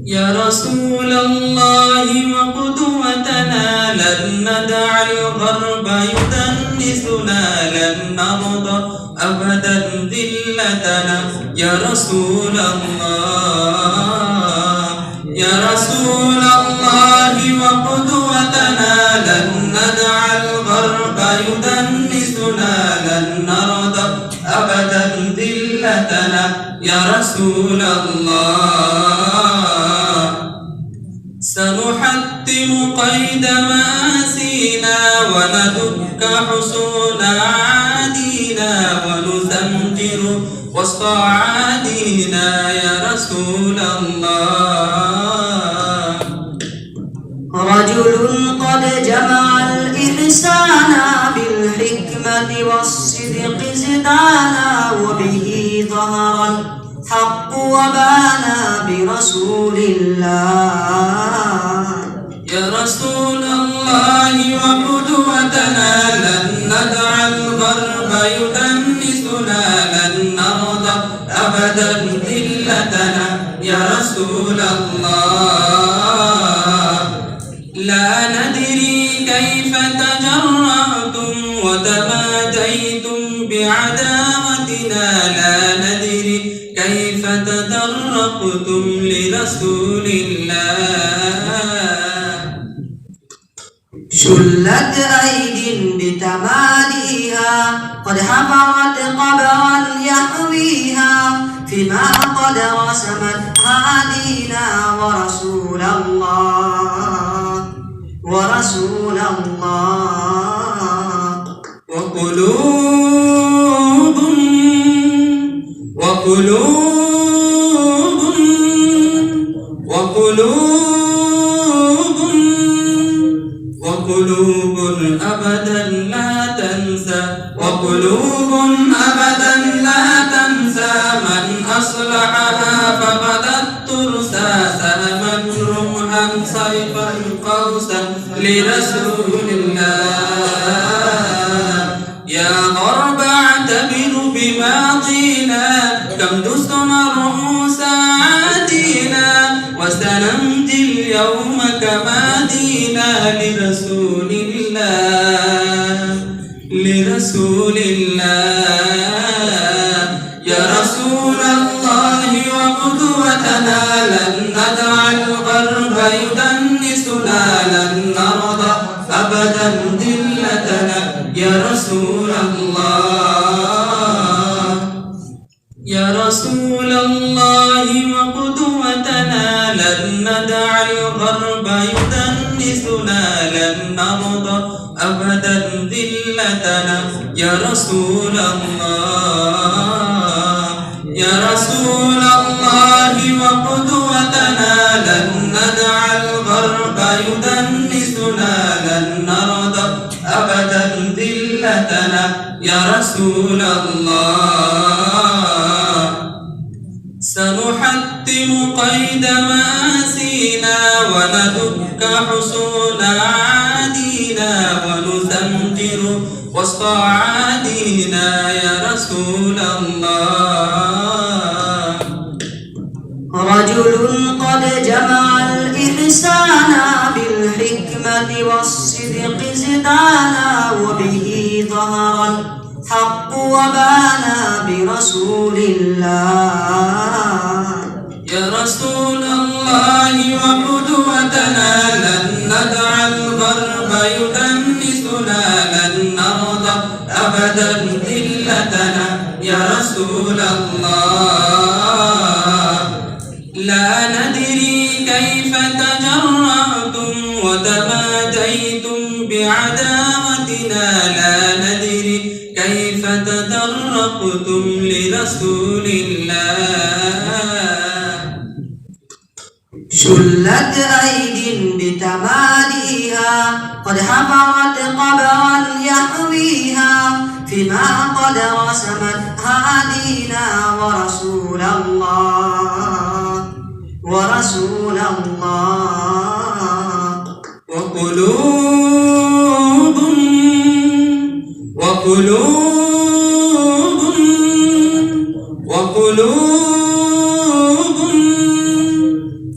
يا رسول الله وقدوتنا لن ندع الغرب يدنسنا لن نرضى أبدا ذلتنا يا رسول الله يا رسول الله وقدوتنا لن ندع الغرب يدنسنا لن نرضى أبدا ذلتنا يا رسول الله سنحتم قيد مآسينا وندك حصون عادينا ونثمجر وسط عادينا يا رسول الله رجل قد جمع الإحسان بالحكمة والصدق زدانا وبه ظهر الحق وبانا برسول الله يا رسول الله وقدوتنا لن ندع الغرب يدنسنا لن نرضى أبدا ذلتنا يا رسول الله لا ندري كيف تجرأتم وتماديتم بعداوتنا لا ندري كيف تدرقتم لرسول الله شلت أيد بتماديها قد حفرت قبرا يحويها فيما قد رسمت هادينا ورسول الله ورسول الله وقلوب أبدا لا تنسى وقلوب أبدا لا تنسى من أصلحها فقدت ترسى سهما رمحا سيفا قوسا لرسول الله يا غرب اعتبر بماضينا كم دسنا رؤوس عادينا وسنمضي اليوم كما دينا لرسول الله يا رسول الله وقدوتنا لن ندع الغرب يدنسنا لن نرضى أبدا ذلتنا يا رسول الله يا رسول الله وقدوتنا لن ندع الغرب يدنسنا لن نرضى أبدا ذلتنا يا رسول الله يا رسول الله وقدوتنا لن ندع الغرب يدنسنا لن نرضى أبدا ذلتنا يا رسول الله سنحتم قيد مآسينا وندك حصون عادينا ونثمجر وسط عادينا يا رسول الله رجل قد جمع الإحسان بالحكمة والصدق زدانا وبه ظهر الحق وبانا برسول الله يا رسول الله وقدوتنا لن ندع الغرب يدنسنا لن نرضى أبدا ذلتنا يا رسول الله لا ندري كيف تجرأتم وتماديتم بعداوتنا لا ندري كيف تدرقتم لرسول الله شلت أيد بتماديها قد حفرت قبرا يحويها فيما قد رسمت هادينا ورسول الله ورسول الله وقلوب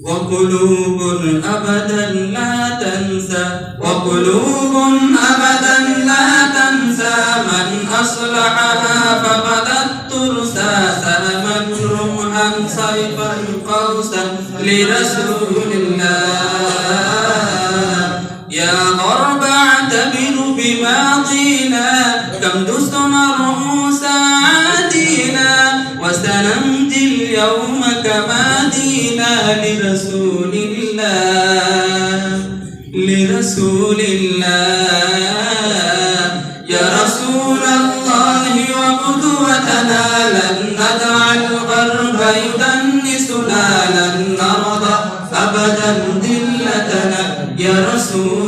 وقلوب أبدا لا تنسى وقلوب أبدا لا تنسى من أصلحها فقدت ترسى سلما رمحا سيفا قوسا لرسول الله يا غرب اعتبر بماضينا كم دسنا رؤوس عادينا وسنمضي اليوم كما دينا لرسول الله يا رسول الله وقدوتنا لن ندع الغرب يدنسنا لن نرضى أبدا ذلتنا يا رسول